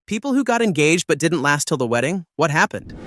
People who got engaged but didn't last till the wedding, what happened?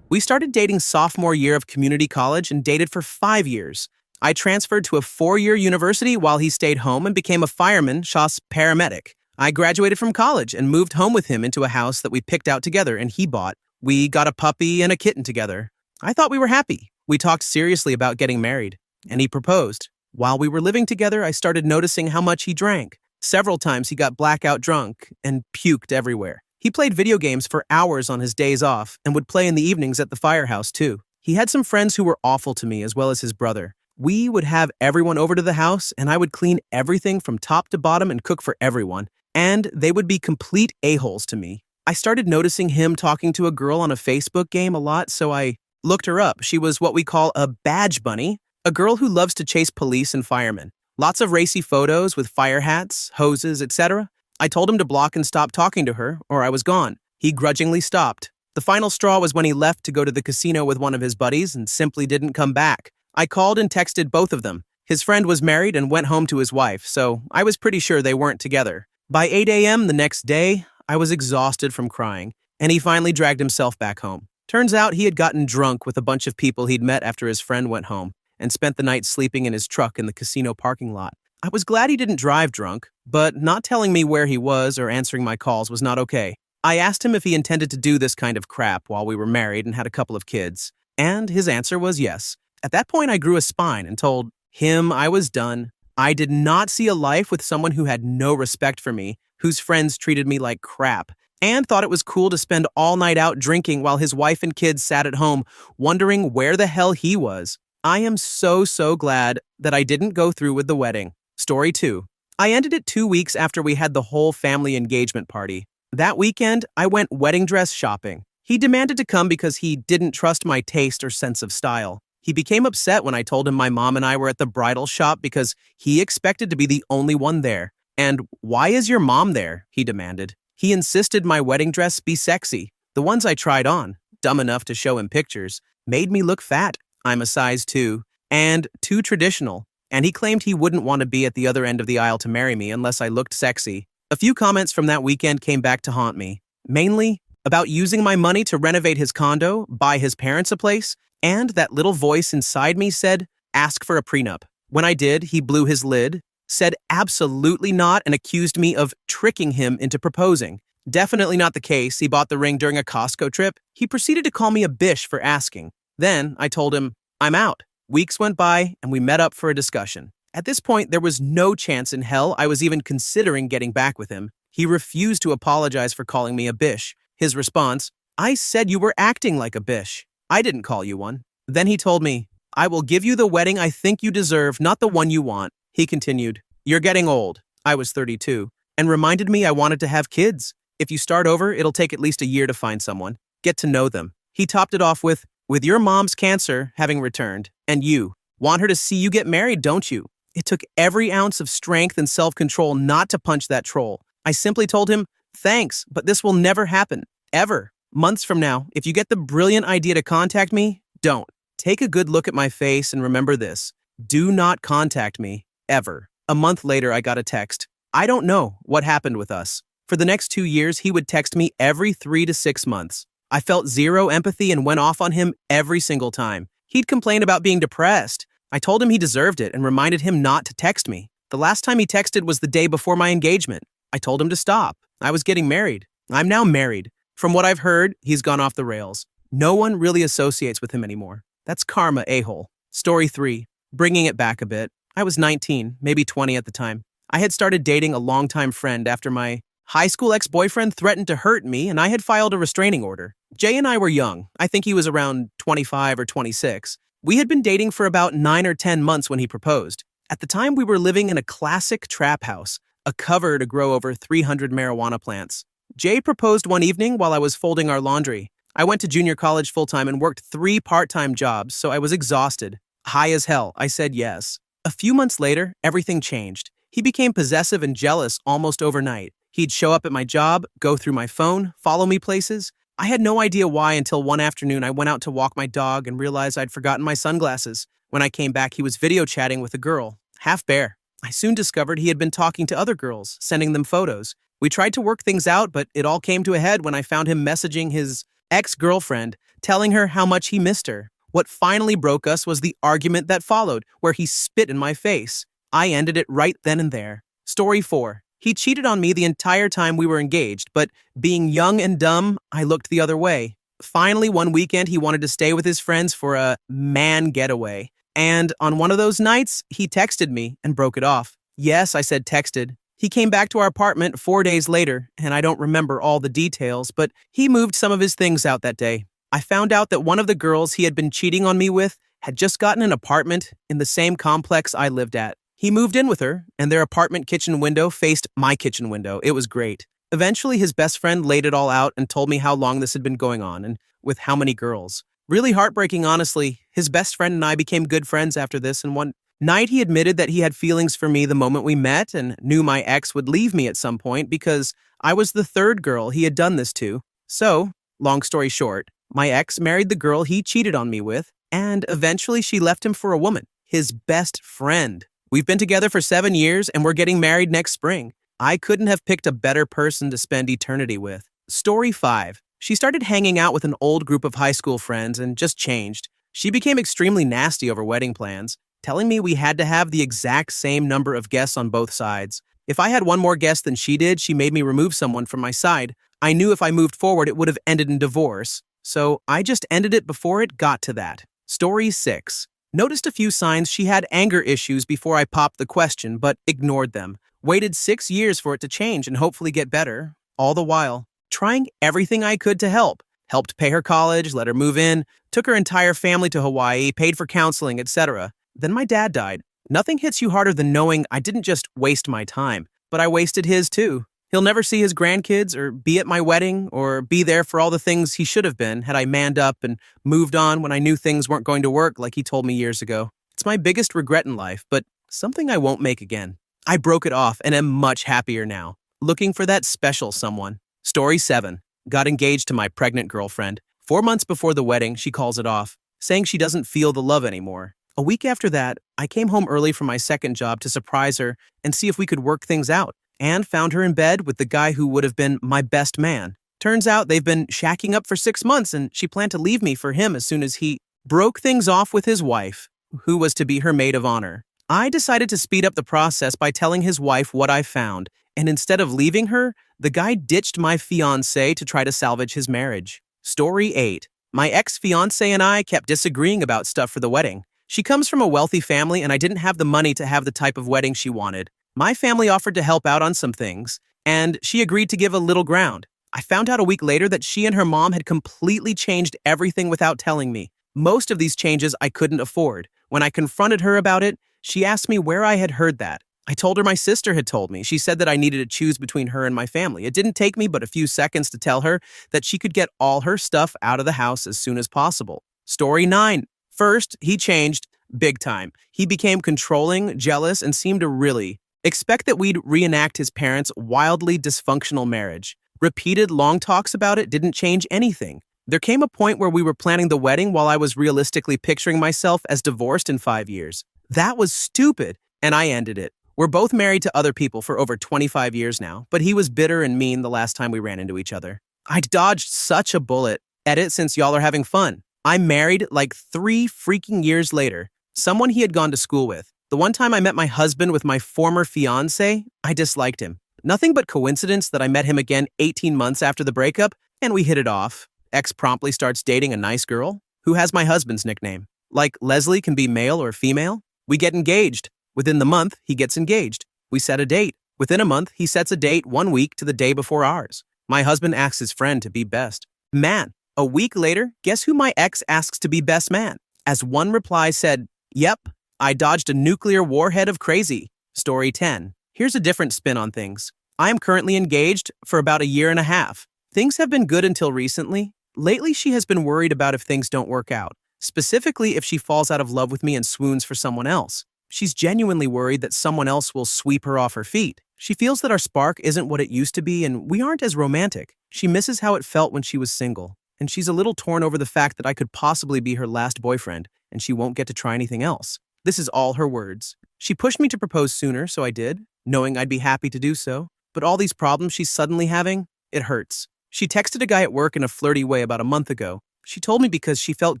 We started dating sophomore year of community college and dated for 5 years. I transferred to a 4-year university while he stayed home and became a fireman, / paramedic. I graduated from college and moved home with him into a house that we picked out together and he bought. We got a puppy and a kitten together. I thought we were happy. We talked seriously about getting married, and he proposed. While we were living together, I started noticing how much he drank. Several times he got blackout drunk and puked everywhere. He played video games for hours on his days off and would play in the evenings at the firehouse too. He had some friends who were awful to me as well as his brother. We would have everyone over to the house and I would clean everything from top to bottom and cook for everyone. And they would be complete a-holes to me. I started noticing him talking to a girl on a Facebook game a lot, so I looked her up. She was what we call a badge bunny, a girl who loves to chase police and firemen. Lots of racy photos with fire hats, hoses, etc. I told him to block and stop talking to her, or I was gone. He grudgingly stopped. The final straw was when he left to go to the casino with one of his buddies and simply didn't come back. I called and texted both of them. His friend was married and went home to his wife, so I was pretty sure they weren't together. By 8 a.m. the next day, I was exhausted from crying, and he finally dragged himself back home. Turns out he had gotten drunk with a bunch of people he'd met after his friend went home, and spent the night sleeping in his truck in the casino parking lot. I was glad he didn't drive drunk, but not telling me where he was or answering my calls was not okay. I asked him if he intended to do this kind of crap while we were married and had a couple of kids, and his answer was yes. At that point, I grew a spine and told him I was done. I did not see a life with someone who had no respect for me, whose friends treated me like crap, and thought it was cool to spend all night out drinking while his wife and kids sat at home, wondering where the hell he was. I am so glad that I didn't go through with the wedding. Story 2. I ended it 2 weeks after we had the whole family engagement party. That weekend, I went wedding dress shopping. He demanded to come because he didn't trust my taste or sense of style. He became upset when I told him my mom and I were at the bridal shop because he expected to be the only one there. And why is your mom there? He demanded. He insisted my wedding dress be sexy. The ones I tried on, dumb enough to show him pictures, made me look fat. I'm a size 2, and too traditional, and he claimed he wouldn't want to be at the other end of the aisle to marry me unless I looked sexy. A few comments from that weekend came back to haunt me, mainly about using my money to renovate his condo, buy his parents a place, and that little voice inside me said, ask for a prenup. When I did, he blew his lid, said absolutely not, and accused me of tricking him into proposing. Definitely not the case. He bought the ring during a Costco trip. He proceeded to call me a bish for asking. Then I told him, I'm out. Weeks went by and we met up for a discussion. At this point, there was no chance in hell I was even considering getting back with him. He refused to apologize for calling me a bish. His response, I said you were acting like a bish. I didn't call you one. Then he told me, I will give you the wedding I think you deserve, not the one you want. He continued, you're getting old. I was 32, and reminded me I wanted to have kids. If you start over, it'll take at least a year to find someone. Get to know them. He topped it off with your mom's cancer having returned, and you want her to see you get married, don't you? It took every ounce of strength and self-control not to punch that troll. I simply told him, thanks, but this will never happen. Ever. Months from now, if you get the brilliant idea to contact me, don't. Take a good look at my face and remember this. Do not contact me, ever. A month later, I got a text. I don't know what happened with us. For the next 2 years, he would text me every 3 to 6 months. I felt zero empathy and went off on him every single time. He'd complain about being depressed. I told him he deserved it and reminded him not to text me. The last time he texted was the day before my engagement. I told him to stop. I was getting married. I'm now married. From what I've heard, he's gone off the rails. No one really associates with him anymore. That's karma, a-hole. Story 3. Bringing it back a bit. I was 19, maybe 20 at the time. I had started dating a longtime friend after my high school ex-boyfriend threatened to hurt me and I had filed a restraining order. Jay and I were young. I think he was around 25 or 26. We had been dating for about 9 or 10 months when he proposed. At the time, we were living in a classic trap house, a cover to grow over 300 marijuana plants. Jay proposed one evening while I was folding our laundry. I went to junior college full-time and worked 3 part-time jobs, so I was exhausted. High as hell, I said yes. A few months later, everything changed. He became possessive and jealous almost overnight. He'd show up at my job, go through my phone, follow me places. I had no idea why until one afternoon I went out to walk my dog and realized I'd forgotten my sunglasses. When I came back, he was video chatting with a girl, half bare. I soon discovered he had been talking to other girls, sending them photos. We tried to work things out, but it all came to a head when I found him messaging his ex-girlfriend, telling her how much he missed her. What finally broke us was the argument that followed, where he spit in my face. I ended it right then and there. Story 4. He cheated on me the entire time we were engaged, but being young and dumb, I looked the other way. Finally, one weekend, he wanted to stay with his friends for a man getaway. And on one of those nights, he texted me and broke it off. Yes, I said texted. He came back to our apartment 4 days later, and I don't remember all the details, but he moved some of his things out that day. I found out that one of the girls he had been cheating on me with had just gotten an apartment in the same complex I lived at. He moved in with her, and their apartment kitchen window faced my kitchen window. It was great. Eventually, his best friend laid it all out and told me how long this had been going on and with how many girls. Really heartbreaking, honestly. His best friend and I became good friends after this, and one night he admitted that he had feelings for me the moment we met and knew my ex would leave me at some point because I was the third girl he had done this to. So, long story short, my ex married the girl he cheated on me with, and eventually she left him for a woman, his best friend. We've been together for 7 years, and we're getting married next spring. I couldn't have picked a better person to spend eternity with. Story 5. She started hanging out with an old group of high school friends and just changed. She became extremely nasty over wedding plans, telling me we had to have the exact same number of guests on both sides. If I had one more guest than she did, she made me remove someone from my side. I knew if I moved forward, it would have ended in divorce. So I just ended it before it got to that. Story 6. Noticed a few signs she had anger issues before I popped the question, but ignored them. Waited 6 years for it to change and hopefully get better. All the while, trying everything I could to help. Helped pay her college, let her move in, took her entire family to Hawaii, paid for counseling, etc. Then my dad died. Nothing hits you harder than knowing I didn't just waste my time, but I wasted his too. He'll never see his grandkids or be at my wedding or be there for all the things he should have been had I manned up and moved on when I knew things weren't going to work like he told me years ago. It's my biggest regret in life, but something I won't make again. I broke it off and am much happier now, looking for that special someone. Story 7. Got engaged to my pregnant girlfriend. 4 months before the wedding, she calls it off, saying she doesn't feel the love anymore. A week after that, I came home early from my second job to surprise her and see if we could work things out, and found her in bed with the guy who would have been my best man. Turns out they've been shacking up for 6 months, and she planned to leave me for him as soon as he broke things off with his wife, who was to be her maid of honor. I decided to speed up the process by telling his wife what I found, and instead of leaving her, the guy ditched my fiancée to try to salvage his marriage. Story 8. My ex-fiancée and I kept disagreeing about stuff for the wedding. She comes from a wealthy family, and I didn't have the money to have the type of wedding she wanted. My family offered to help out on some things, and she agreed to give a little ground. I found out a week later that she and her mom had completely changed everything without telling me. Most of these changes I couldn't afford. When I confronted her about it, she asked me where I had heard that. I told her my sister had told me. She said that I needed to choose between her and my family. It didn't take me but a few seconds to tell her that she could get all her stuff out of the house as soon as possible. Story 9. First, he changed big time. He became controlling, jealous, and seemed to really expect that we'd reenact his parents' wildly dysfunctional marriage. Repeated long talks about it didn't change anything. There came a point where we were planning the wedding while I was realistically picturing myself as divorced in 5 years. That was stupid, and I ended it. We're both married to other people for over 25 years now, but he was bitter and mean the last time we ran into each other. I dodged such a bullet. Edit since y'all are having fun. I married like 3 freaking years later, someone he had gone to school with. The one time I met my husband with my former fiancé, I disliked him. Nothing but coincidence that I met him again 18 months after the breakup, and we hit it off. Ex promptly starts dating a nice girl who has my husband's nickname. Like Leslie can be male or female. We get engaged. Within the month, he gets engaged. We set a date. Within a month, he sets a date 1 week to the day before ours. My husband asks his friend to be best man. A week later, guess who my ex asks to be best man? As one reply said, "Yep, I dodged a nuclear warhead of crazy." Story 10. Here's a different spin on things. I am currently engaged for about a year and a half. Things have been good until recently. Lately, she has been worried about if things don't work out, specifically if she falls out of love with me and swoons for someone else. She's genuinely worried that someone else will sweep her off her feet. She feels that our spark isn't what it used to be and we aren't as romantic. She misses how it felt when she was single, and she's a little torn over the fact that I could possibly be her last boyfriend and she won't get to try anything else. This is all her words. She pushed me to propose sooner, so I did, knowing I'd be happy to do so. but all these problems she's suddenly having, it hurts. She texted a guy at work in a flirty way about a month ago. She told me because she felt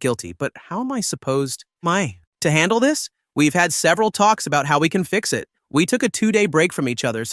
guilty, but how am I supposed to handle this? We've had several talks about how we can fix it. We took a 2-day break from each other,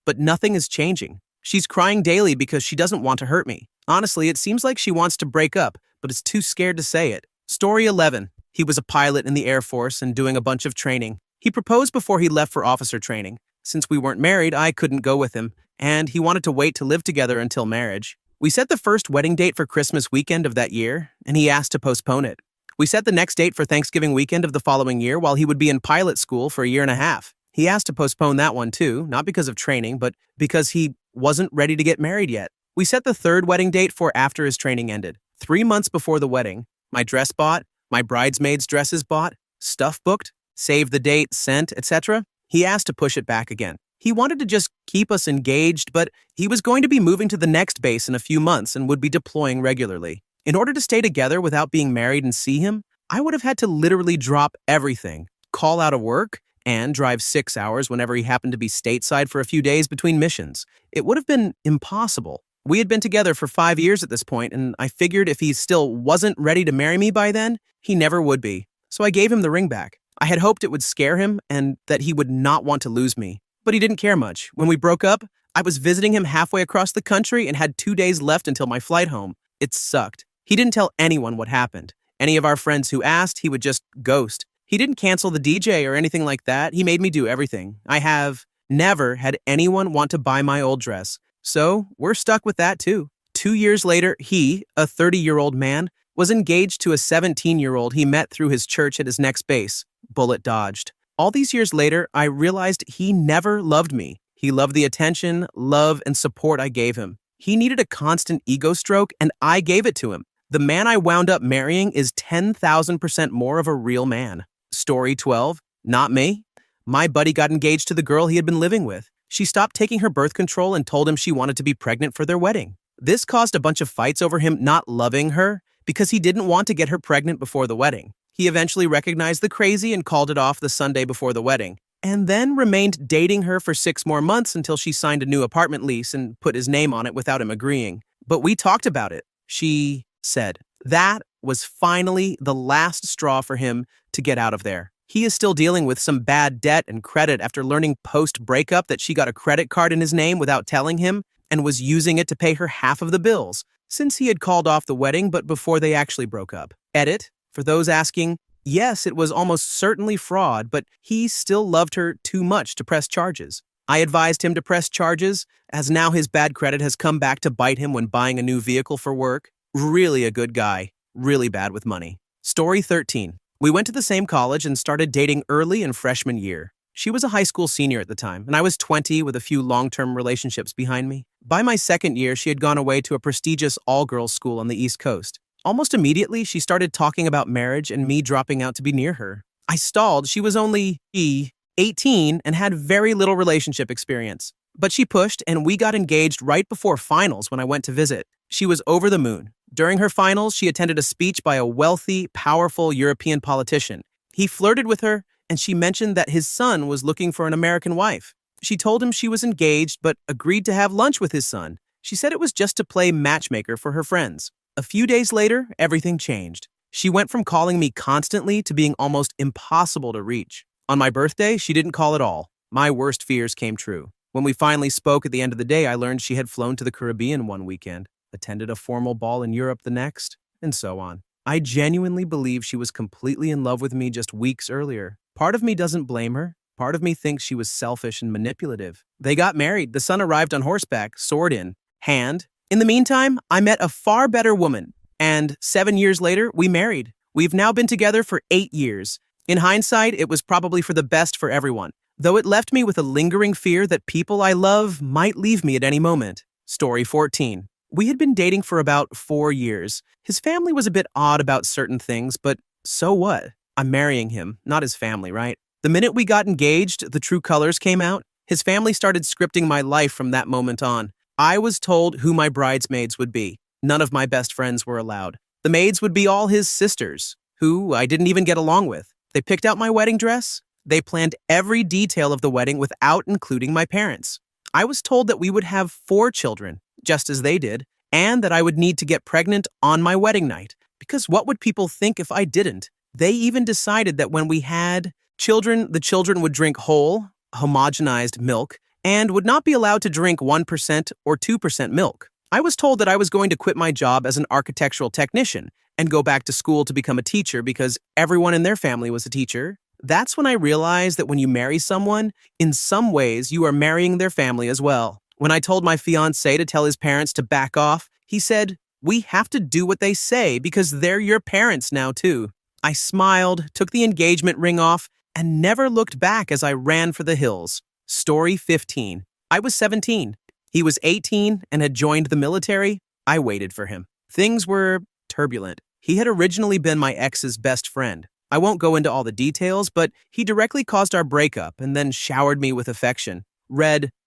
but nothing is changing. She's crying daily because she doesn't want to hurt me. Honestly, it seems like she wants to break up, but is too scared to say it. Story 11. He was a pilot in the Air Force and doing a bunch of training. He proposed before he left for officer training. Since we weren't married, I couldn't go with him, and he wanted to wait to live together until marriage. We set the first wedding date for Christmas weekend of that year, and he asked to postpone it. We set the next date for Thanksgiving weekend of the following year while he would be in pilot school for a year and a half. He asked to postpone that one too, not because of training, but because he wasn't ready to get married yet. We set the third wedding date for after his training ended. 3 months before the wedding, my dress bought, my bridesmaids' dresses bought, stuff booked, save the date, sent, etc. He asked to push it back again. He wanted to just keep us engaged, but he was going to be moving to the next base in a few months and would be deploying regularly. In order to stay together without being married and see him, I would have had to literally drop everything, call out of work, and drive 6 hours whenever he happened to be stateside for a few days between missions. It would have been impossible. We had been together for 5 years at this point, and I figured if he still wasn't ready to marry me by then, he never would be. So I gave him the ring back. I had hoped it would scare him and that he would not want to lose me. But he didn't care much. When we broke up, I was visiting him halfway across the country and had 2 days left until my flight home. It sucked. He didn't tell anyone what happened. Any of our friends who asked, he would just ghost. He didn't cancel the DJ or anything like that. He made me do everything. I have never had anyone want to buy my old dress. So we're stuck with that too. 2 years later, he, a 30-year-old man, was engaged to a 17-year-old he met through his church at his next base. Bullet dodged. All these years later, I realized he never loved me. He loved the attention, love, and support I gave him. He needed a constant ego stroke, and I gave it to him. The man I wound up marrying is 10,000% more of a real man. Story 12. Not me. My buddy got engaged to the girl he had been living with. She stopped taking her birth control and told him she wanted to be pregnant for their wedding. This caused a bunch of fights over him not loving her because he didn't want to get her pregnant before the wedding. He eventually recognized the crazy and called it off the Sunday before the wedding, and then remained dating her for 6 more months until she signed a new apartment lease and put his name on it without him agreeing. But we talked about it, she said. That was finally the last straw for him to get out of there. He is still dealing with some bad debt and credit after learning post-breakup that she got a credit card in his name without telling him and was using it to pay her half of the bills, since he had called off the wedding but before they actually broke up. Edit. For those asking, yes, it was almost certainly fraud, but he still loved her too much to press charges. I advised him to press charges, as now his bad credit has come back to bite him when buying a new vehicle for work. Really a good guy, really bad with money. Story 13. We went to the same college and started dating early in freshman year. She was a high school senior at the time, and I was 20 with a few long-term relationships behind me. By my second year, she had gone away to a prestigious all-girls school on the East Coast. Almost immediately, she started talking about marriage and me dropping out to be near her. I stalled. She was only 18 and had very little relationship experience. But she pushed, and we got engaged right before finals when I went to visit. She was over the moon. During her finals, she attended a speech by a wealthy, powerful European politician. He flirted with her, and she mentioned that his son was looking for an American wife. She told him she was engaged, but agreed to have lunch with his son. She said it was just to play matchmaker for her friends. A few days later, everything changed. She went from calling me constantly to being almost impossible to reach. On my birthday, she didn't call at all. My worst fears came true. When we finally spoke at the end of the day, I learned she had flown to the Caribbean one weekend, attended a formal ball in Europe the next, and so on. I genuinely believe she was completely in love with me just weeks earlier. Part of me doesn't blame her. Part of me thinks she was selfish and manipulative. They got married. The son arrived on horseback, sword in hand. In the meantime, I met a far better woman, and 7 years later, we married. We've now been together for 8 years. In hindsight, it was probably for the best for everyone, though it left me with a lingering fear that people I love might leave me at any moment. Story 14. We had been dating for about 4 years. His family was a bit odd about certain things, but so what? I'm marrying him, not his family, right? The minute we got engaged, the true colors came out. His family started scripting my life from that moment on. I was told who my bridesmaids would be. None of my best friends were allowed. The maids would be all his sisters, who I didn't even get along with. They picked out my wedding dress. They planned every detail of the wedding without including my parents. I was told that we would have 4 children, just as they did, and that I would need to get pregnant on my wedding night, because what would people think if I didn't? They even decided that when we had children, the children would drink whole, homogenized milk, and would not be allowed to drink 1% or 2% milk. I was told that I was going to quit my job as an architectural technician and go back to school to become a teacher because everyone in their family was a teacher. That's when I realized that when you marry someone, in some ways you are marrying their family as well. When I told my fiancé to tell his parents to back off, he said, "We have to do what they say because they're your parents now too." I smiled, took the engagement ring off, and never looked back as I ran for the hills. Story 15. I was 17. He was 18 and had joined the military. I waited for him. Things were turbulent. He had originally been my ex's best friend. I won't go into all the details, but he directly caused our breakup and then showered me with affection.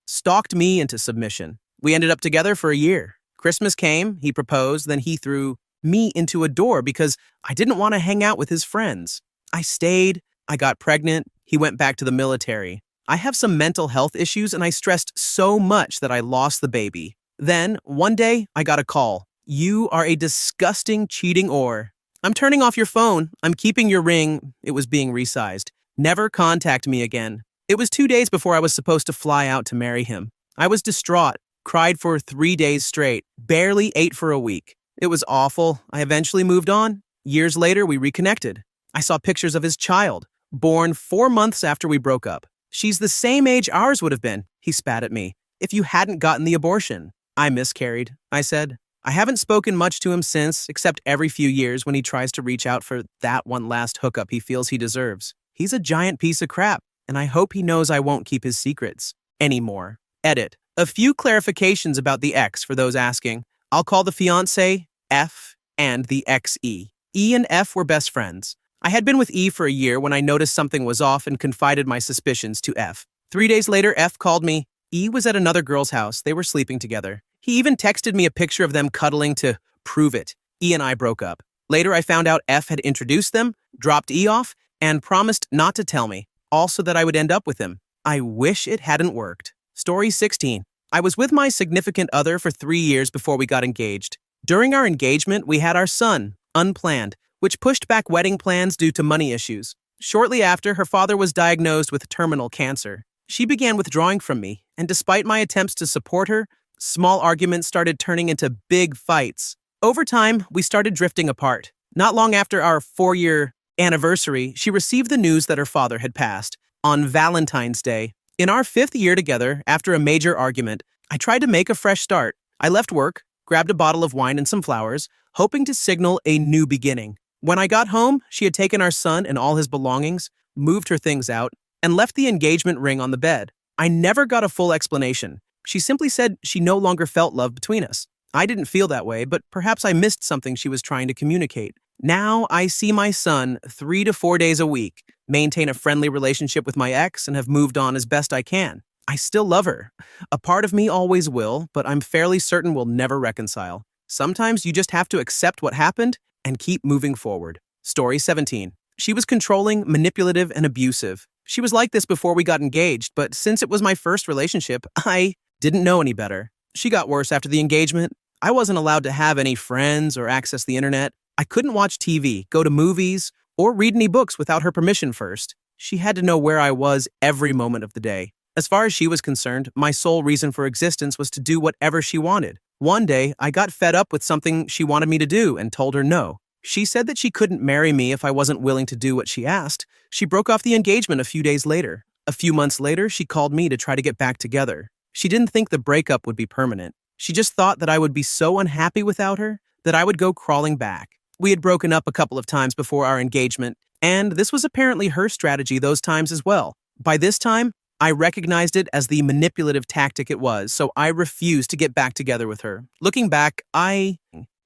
Stalked me into submission. We ended up together for a year. Christmas came, he proposed, then he threw me into a door because I didn't want to hang out with his friends. I stayed, I got pregnant, he went back to the military. I have some mental health issues and I stressed so much that I lost the baby. Then, one day, I got a call. "You are a disgusting, cheating whore. I'm turning off your phone. I'm keeping your ring." It was being resized. "Never contact me again." It was 2 days before I was supposed to fly out to marry him. I was distraught, cried for 3 days straight, barely ate for a week. It was awful. I eventually moved on. Years later, we reconnected. I saw pictures of his child, born 4 months after we broke up. "She's the same age ours would have been," he spat at me, "if you hadn't gotten the abortion." "I miscarried," I said. I haven't spoken much to him since, except every few years when he tries to reach out for that one last hookup he feels he deserves. He's a giant piece of crap, and I hope he knows I won't keep his secrets anymore. Edit. A few clarifications about the ex for those asking. I'll call the fiancé F and the ex E. E and F were best friends. I had been with E for a year when I noticed something was off and confided my suspicions to F. 3 days later, F called me. E was at another girl's house. They were sleeping together. He even texted me a picture of them cuddling to prove it. E and I broke up. Later, I found out F had introduced them, dropped E off, and promised not to tell me, also that I would end up with him. I wish it hadn't worked. Story 16. I was with my significant other for 3 years before we got engaged. During our engagement, we had our son, unplanned, which pushed back wedding plans due to money issues. Shortly after, her father was diagnosed with terminal cancer. She began withdrawing from me, and despite my attempts to support her, small arguments started turning into big fights. Over time, we started drifting apart. Not long after our 4-year anniversary, she received the news that her father had passed on Valentine's Day. In our 5th year together, after a major argument, I tried to make a fresh start. I left work, grabbed a bottle of wine and some flowers, hoping to signal a new beginning. When I got home, she had taken our son and all his belongings, moved her things out, and left the engagement ring on the bed. I never got a full explanation. She simply said she no longer felt love between us. I didn't feel that way, but perhaps I missed something she was trying to communicate. Now I see my son 3 to 4 days a week, maintain a friendly relationship with my ex, and have moved on as best I can. I still love her. A part of me always will, but I'm fairly certain we'll never reconcile. Sometimes you just have to accept what happened and keep moving forward. Story 17. She was controlling, manipulative, and abusive. She was like this before we got engaged, but since it was my first relationship, I didn't know any better. She got worse after the engagement. I wasn't allowed to have any friends or access the internet. I couldn't watch TV, go to movies, or read any books without her permission first. She had to know where I was every moment of the day. As far as she was concerned, my sole reason for existence was to do whatever she wanted. One day, I got fed up with something she wanted me to do and told her no. She said that she couldn't marry me if I wasn't willing to do what she asked. She broke off the engagement a few days later. A few months later, she called me to try to get back together. She didn't think the breakup would be permanent. She just thought that I would be so unhappy without her that I would go crawling back. We had broken up a couple of times before our engagement, and this was apparently her strategy those times as well. By this time, I recognized it as the manipulative tactic it was, so I refused to get back together with her. Looking back, I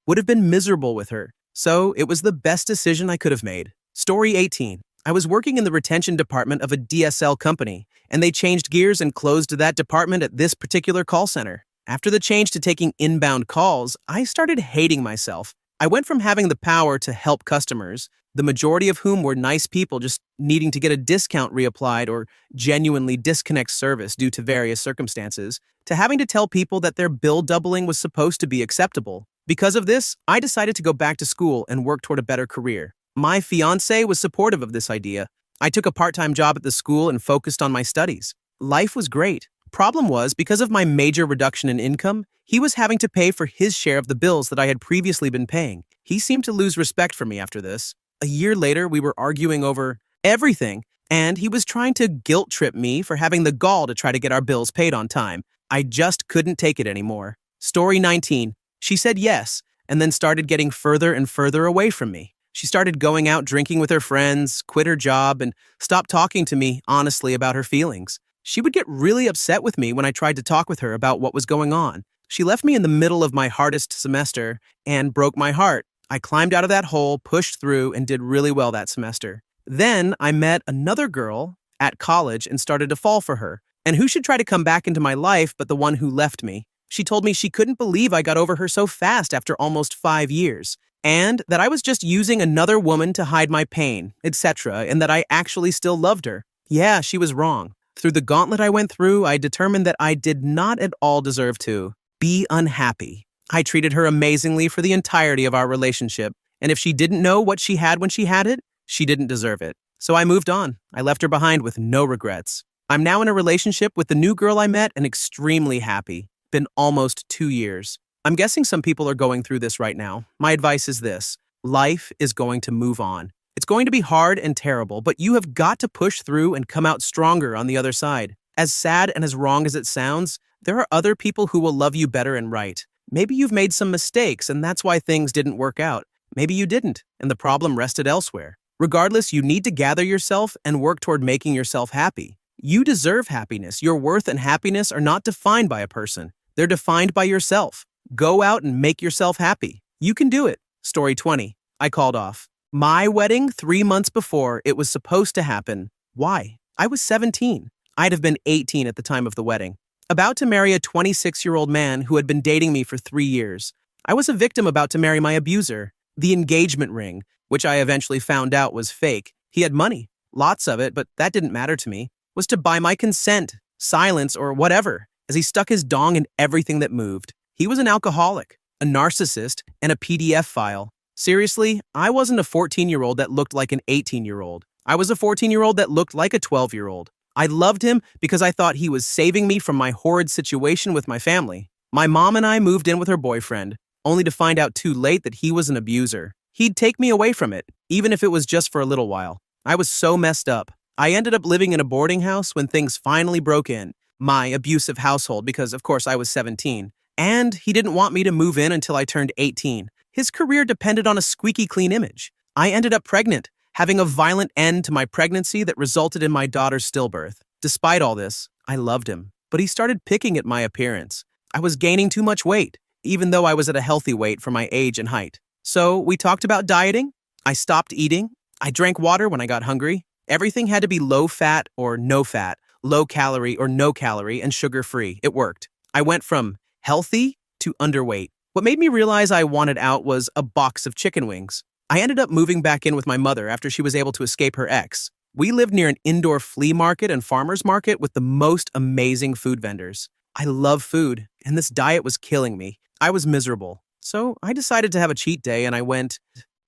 would have been miserable with her, so it was the best decision I could have made. Story 18. I was working in the retention department of a DSL company, and they changed gears and closed that department at this particular call center. After the change to taking inbound calls, I started hating myself. I went from having the power to help customers, the majority of whom were nice people just needing to get a discount reapplied or genuinely disconnect service due to various circumstances, to having to tell people that their bill doubling was supposed to be acceptable. Because of this, I decided to go back to school and work toward a better career. My fiancé was supportive of this idea. I took a part-time job at the school and focused on my studies. Life was great. Problem was, because of my major reduction in income, he was having to pay for his share of the bills that I had previously been paying. He seemed to lose respect for me after this. A year later, we were arguing over everything, and he was trying to guilt-trip me for having the gall to try to get our bills paid on time. I just couldn't take it anymore. Story 19. She said yes, and then started getting further and further away from me. She started going out drinking with her friends, quit her job, and stopped talking to me honestly about her feelings. She would get really upset with me when I tried to talk with her about what was going on. She left me in the middle of my hardest semester and broke my heart. I climbed out of that hole, pushed through, and did really well that semester. Then I met another girl at college and started to fall for her. And who should try to come back into my life but the one who left me? She told me she couldn't believe I got over her so fast after almost 5 years, and that I was just using another woman to hide my pain, etc., and that I actually still loved her. Yeah, she was wrong. Through the gauntlet I went through, I determined that I did not at all deserve to be unhappy. I treated her amazingly for the entirety of our relationship, and if she didn't know what she had when she had it, she didn't deserve it. So I moved on. I left her behind with no regrets. I'm now in a relationship with the new girl I met and extremely happy. Been almost 2 years. I'm guessing some people are going through this right now. My advice is this: life is going to move on. It's going to be hard and terrible, but you have got to push through and come out stronger on the other side. As sad and as wrong as it sounds, there are other people who will love you better and right. Maybe you've made some mistakes and that's why things didn't work out. Maybe you didn't, and the problem rested elsewhere. Regardless, you need to gather yourself and work toward making yourself happy. You deserve happiness. Your worth and happiness are not defined by a person. They're defined by yourself. Go out and make yourself happy. You can do it. Story 20. I called off my wedding 3 months before it was supposed to happen. Why? I was 17. I'd have been 18 at the time of the wedding. About to marry a 26-year-old man who had been dating me for 3 years. I was a victim about to marry my abuser. The engagement ring, which I eventually found out was fake. He had money, lots of it, but that didn't matter to me, was to buy my consent, silence, or whatever, as he stuck his dong in everything that moved. He was an alcoholic, a narcissist, and a PDF file. Seriously, I wasn't a 14-year-old that looked like an 18-year-old. I was a 14-year-old that looked like a 12-year-old. I loved him because I thought he was saving me from my horrid situation with my family. My mom and I moved in with her boyfriend, only to find out too late that he was an abuser. He'd take me away from it, even if it was just for a little while. I was so messed up. I ended up living in a boarding house when things finally broke in. My abusive household, because of course I was 17. And he didn't want me to move in until I turned 18. His career depended on a squeaky clean image. I ended up pregnant, having a violent end to my pregnancy that resulted in my daughter's stillbirth. Despite all this, I loved him, but he started picking at my appearance. I was gaining too much weight, even though I was at a healthy weight for my age and height. So we talked about dieting. I stopped eating. I drank water when I got hungry. Everything had to be low fat or no fat, low calorie or no calorie, and sugar free. It worked. I went from healthy to underweight. What made me realize I wanted out was a box of chicken wings. I ended up moving back in with my mother after she was able to escape her ex. We lived near an indoor flea market and farmer's market with the most amazing food vendors. I love food, and this diet was killing me. I was miserable. So I decided to have a cheat day, and I went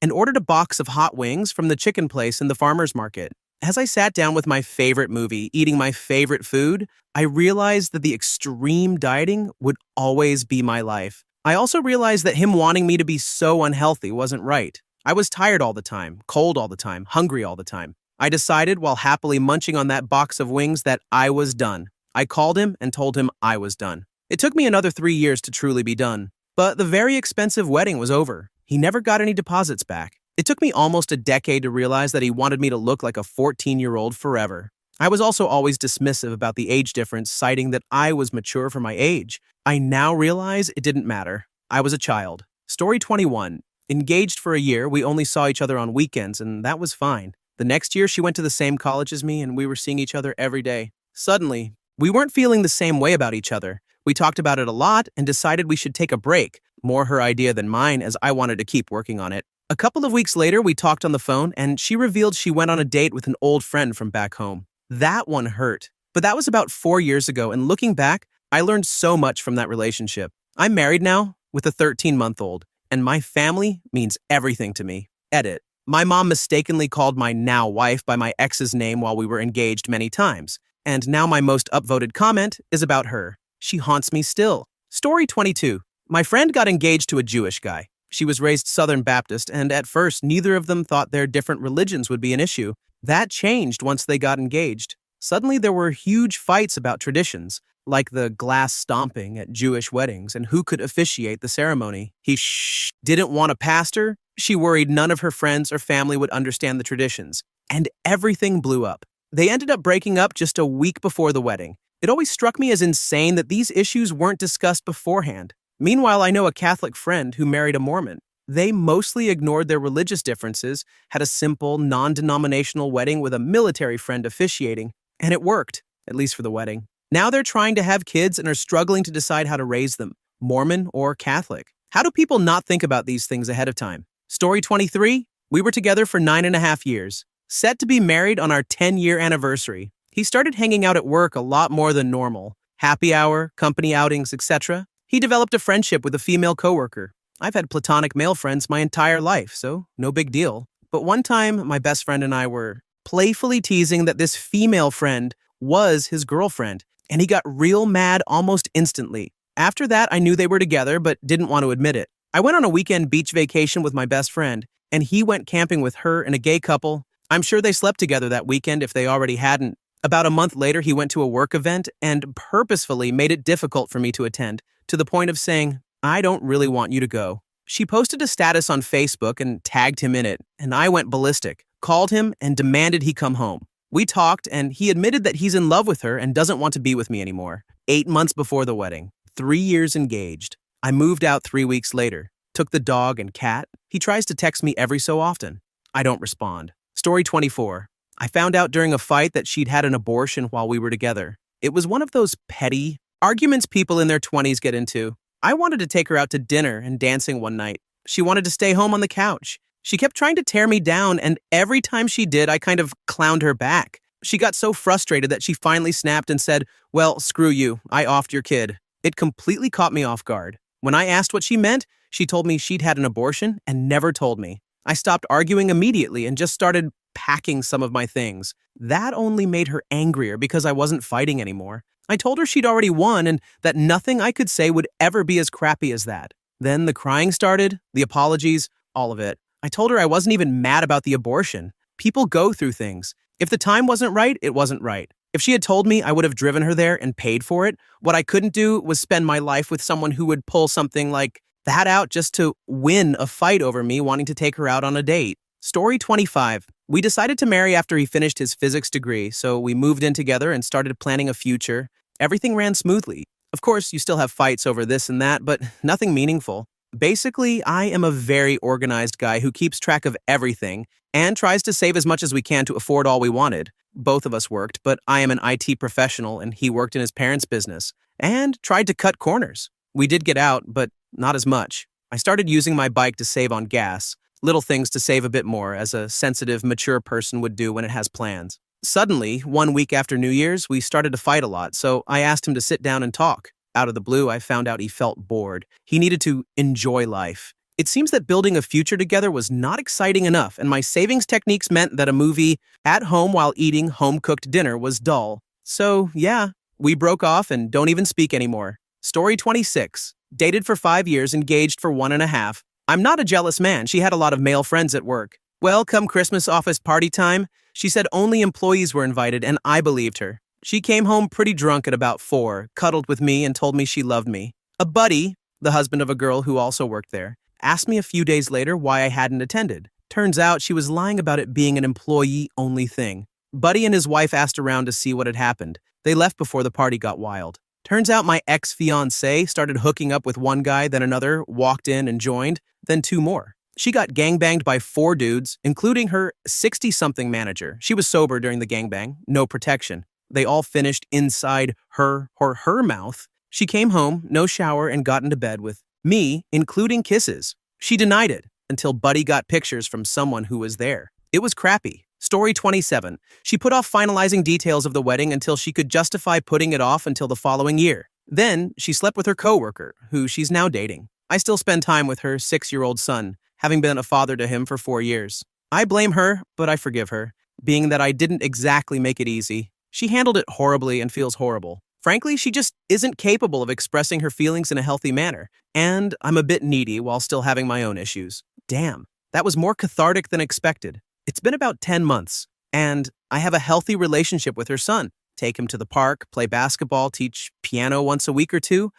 and ordered a box of hot wings from the chicken place in the farmer's market. As I sat down with my favorite movie, eating my favorite food, I realized that the extreme dieting would always be my life. I also realized that him wanting me to be so unhealthy wasn't right. I was tired all the time, cold all the time, hungry all the time. I decided, while happily munching on that box of wings, that I was done. I called him and told him I was done. It took me another 3 years to truly be done. But the very expensive wedding was over. He never got any deposits back. It took me almost a decade to realize that he wanted me to look like a 14-year-old forever. I was also always dismissive about the age difference, citing that I was mature for my age. I now realize it didn't matter. I was a child. Story 21. Engaged for a year, we only saw each other on weekends, and that was fine. The next year, she went to the same college as me, and we were seeing each other every day. Suddenly, we weren't feeling the same way about each other. We talked about it a lot and decided we should take a break, More her idea than mine, as I wanted to keep working on it. A couple of weeks later, we talked on the phone, and she revealed she went on a date with an old friend from back home. That one hurt. But that was about 4 years ago, and looking back, I learned so much from that relationship. I'm married now with a 13-month-old, and my family means everything to me. Edit. My mom mistakenly called my now wife by my ex's name while we were engaged many times, and now my most upvoted comment is about her. She haunts me still. Story 22. My friend got engaged to a Jewish guy. She was raised Southern Baptist, and at first, neither of them thought their different religions would be an issue. That changed once they got engaged. Suddenly, there were huge fights about traditions, like the glass stomping at Jewish weddings and who could officiate the ceremony. He didn't want a pastor. She worried none of her friends or family would understand the traditions. And everything blew up. They ended up breaking up just a week before the wedding. It always struck me as insane that these issues weren't discussed beforehand. Meanwhile, I know a Catholic friend who married a Mormon. They mostly ignored their religious differences, had a simple, non-denominational wedding with a military friend officiating, and it worked, at least for the wedding. Now they're trying to have kids and are struggling to decide how to raise them, Mormon or Catholic. How do people not think about these things ahead of time? Story 23, we were together for 9.5 years, set to be married on our 10-year anniversary. He started hanging out at work a lot more than normal. Happy hour, company outings, etc. He developed a friendship with a female coworker. I've had platonic male friends my entire life, so no big deal. But one time, my best friend and I were playfully teasing that this female friend was his girlfriend, and he got real mad almost instantly. After that, I knew they were together, but didn't want to admit it. I went on a weekend beach vacation with my best friend, and he went camping with her and a gay couple. I'm sure they slept together that weekend if they already hadn't. About a month later, he went to a work event and purposefully made it difficult for me to attend, to the point of saying, "I don't really want you to go." She posted a status on Facebook and tagged him in it, and I went ballistic, called him, and demanded he come home. We talked, and he admitted that he's in love with her and doesn't want to be with me anymore. 8 months before the wedding, 3 years engaged. I moved out 3 weeks later, took the dog and cat. He tries to text me every so often. I don't respond. Story 24. I found out during a fight that she'd had an abortion while we were together. It was one of those petty arguments people in their 20s get into. I wanted to take her out to dinner and dancing one night. She wanted to stay home on the couch. She kept trying to tear me down, and every time she did, I kind of clowned her back. She got so frustrated that she finally snapped and said, "Well, screw you, I offed your kid." It completely caught me off guard. When I asked what she meant, she told me she'd had an abortion and never told me. I stopped arguing immediately and just started packing some of my things. That only made her angrier because I wasn't fighting anymore. I told her she'd already won and that nothing I could say would ever be as crappy as that. Then the crying started, the apologies, all of it. I told her I wasn't even mad about the abortion. People go through things. If the time wasn't right, it wasn't right. If she had told me, I would have driven her there and paid for it. What I couldn't do was spend my life with someone who would pull something like that out just to win a fight over me wanting to take her out on a date. Story 25. We decided to marry after he finished his physics degree, so we moved in together and started planning a future. Everything ran smoothly. Of course, you still have fights over this and that, but nothing meaningful. Basically, I am a very organized guy who keeps track of everything and tries to save as much as we can to afford all we wanted. Both of us worked, but I am an IT professional and he worked in his parents' business and tried to cut corners. We did get out, but not as much. I started using my bike to save on gas, little things to save a bit more, as a sensitive, mature person would do when it has plans. Suddenly, 1 week after New Year's, we started to fight a lot, so I asked him to sit down and talk. Out of the blue, I found out he felt bored. He needed to enjoy life. It seems that building a future together was not exciting enough, and my savings techniques meant that a movie at home while eating home-cooked dinner was dull. So, yeah, we broke off and don't even speak anymore. Story 26. Dated for 5 years, engaged for 1.5. I'm not a jealous man. She had a lot of male friends at work. Well, come Christmas office party time, she said only employees were invited, and I believed her. She came home pretty drunk at about 4, cuddled with me, and told me she loved me. A buddy, the husband of a girl who also worked there, asked me a few days later why I hadn't attended. Turns out she was lying about it being an employee-only thing. Buddy and his wife asked around to see what had happened. They left before the party got wild. Turns out my ex-fiancée started hooking up with one guy, then another, walked in and joined, then 2 more. She got gangbanged by 4 dudes, including her 60-something manager. She was sober during the gangbang, no protection. They all finished inside her mouth. She came home, no shower, and got into bed with Me, including kisses. She denied it until Buddy got pictures from someone who was there. It was crappy. Story 27. She put off finalizing details of the wedding until she could justify putting it off until the following year. Then, she slept with her coworker, who she's now dating. I still spend time with her 6-year-old son, having been a father to him for 4 years. I blame her, but I forgive her, being that I didn't exactly make it easy. She handled it horribly and feels horrible. Frankly, she just isn't capable of expressing her feelings in a healthy manner, and I'm a bit needy while still having my own issues. Damn, that was more cathartic than expected. It's been about 10 months, and I have a healthy relationship with her son. Take him to the park, play basketball, teach piano once a week or two,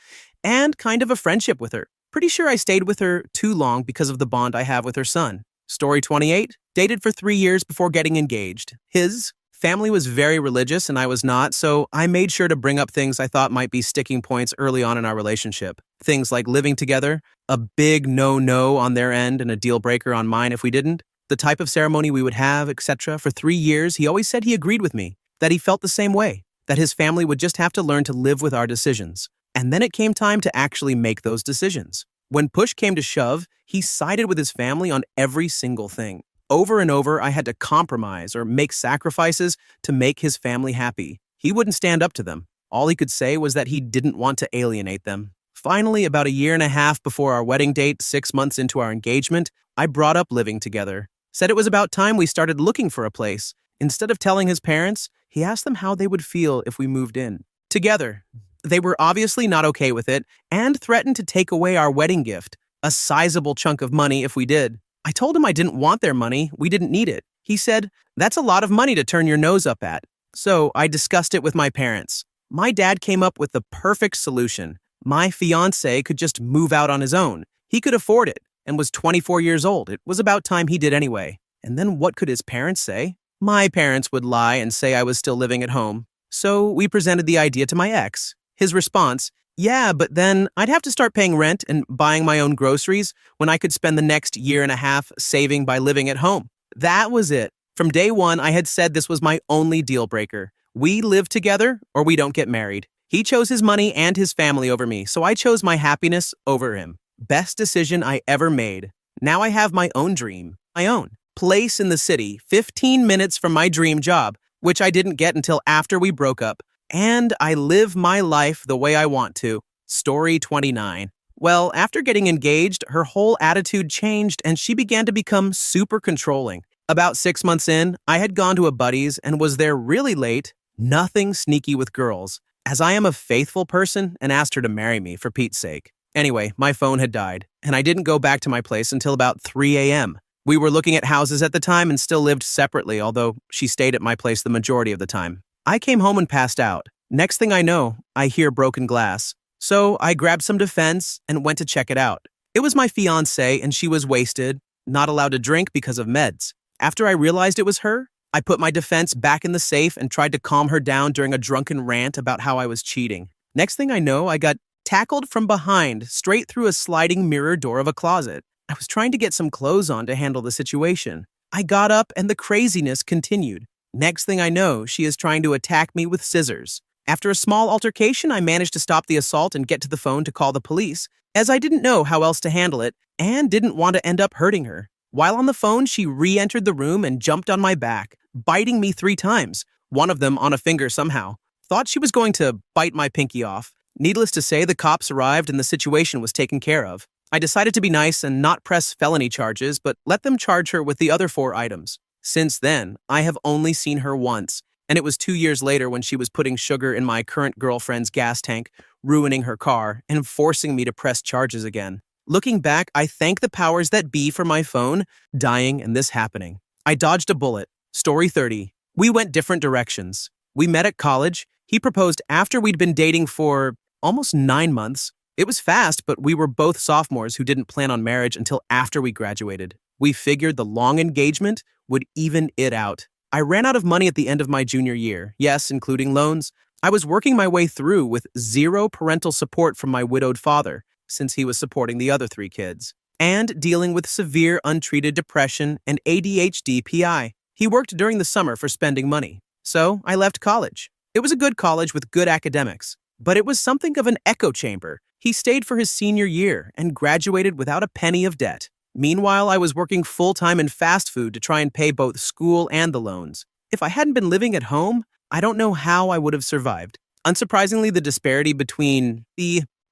and kind of a friendship with her. Pretty sure I stayed with her too long because of the bond I have with her son. Story 28. Dated for 3 years before getting engaged. His family was very religious and I was not, so I made sure to bring up things I thought might be sticking points early on in our relationship. Things like living together, a big no-no on their end and a deal breaker on mine if we didn't, the type of ceremony we would have, etc. For 3 years, he always said he agreed with me, that he felt the same way, that his family would just have to learn to live with our decisions. And then it came time to actually make those decisions. When push came to shove, he sided with his family on every single thing. Over and over, I had to compromise or make sacrifices to make his family happy. He wouldn't stand up to them. All he could say was that he didn't want to alienate them. Finally, about 1.5 years before our wedding date, 6 months into our engagement, I brought up living together. Said it was about time we started looking for a place. Instead of telling his parents, he asked them how they would feel if we moved in. Together. They were obviously not okay with it and threatened to take away our wedding gift, a sizable chunk of money if we did. I told him I didn't want their money, we didn't need it. He said, "That's a lot of money to turn your nose up at." So I discussed it with my parents. My dad came up with the perfect solution. My fiancé could just move out on his own. He could afford it and was 24 years old. It was about time he did anyway. And then what could his parents say? My parents would lie and say I was still living at home. So we presented the idea to my ex. His response, "Yeah, but then I'd have to start paying rent and buying my own groceries when I could spend the next 1.5 years saving by living at home." That was it. From day one, I had said this was my only deal breaker. We live together or we don't get married. He chose his money and his family over me, so I chose my happiness over him. Best decision I ever made. Now I have my own dream, my own place in the city, 15 minutes from my dream job, which I didn't get until after we broke up. And I live my life the way I want to. Story 29. Well, after getting engaged, her whole attitude changed and she began to become super controlling. About 6 months in, I had gone to a buddy's and was there really late. Nothing sneaky with girls, as I am a faithful person and asked her to marry me for Pete's sake. Anyway, my phone had died, and I didn't go back to my place until about 3 a.m. We were looking at houses at the time and still lived separately, although she stayed at my place the majority of the time. I came home and passed out. Next thing I know, I hear broken glass. So I grabbed some defense and went to check it out. It was my fiancée and she was wasted, not allowed to drink because of meds. After I realized it was her, I put my defense back in the safe and tried to calm her down during a drunken rant about how I was cheating. Next thing I know, I got tackled from behind, straight through a sliding mirror door of a closet. I was trying to get some clothes on to handle the situation. I got up and the craziness continued. Next thing I know, she is trying to attack me with scissors. After a small altercation, I managed to stop the assault and get to the phone to call the police, as I didn't know how else to handle it and didn't want to end up hurting her. While on the phone, she re-entered the room and jumped on my back, biting me 3 times, one of them on a finger somehow. Thought she was going to bite my pinky off. Needless to say, the cops arrived and the situation was taken care of. I decided to be nice and not press felony charges, but let them charge her with the other 4 items. Since then, I have only seen her once, and it was 2 years later when she was putting sugar in my current girlfriend's gas tank, ruining her car, and forcing me to press charges again. Looking back, I thank the powers that be for my phone dying and this happening. I dodged a bullet. Story 30. We went different directions. We met at college. He proposed after we'd been dating for almost 9 months. It was fast, but we were both sophomores who didn't plan on marriage until after we graduated. We figured the long engagement would even it out. I ran out of money at the end of my junior year, yes, including loans. I was working my way through with 0 parental support from my widowed father, since he was supporting the other 3 kids, and dealing with severe untreated depression and ADHD PI. He worked during the summer for spending money. So I left college. It was a good college with good academics, but it was something of an echo chamber. He stayed for his senior year and graduated without a penny of debt. Meanwhile, I was working full-time in fast food to try and pay both school and the loans. If I hadn't been living at home, I don't know how I would have survived. Unsurprisingly, the disparity between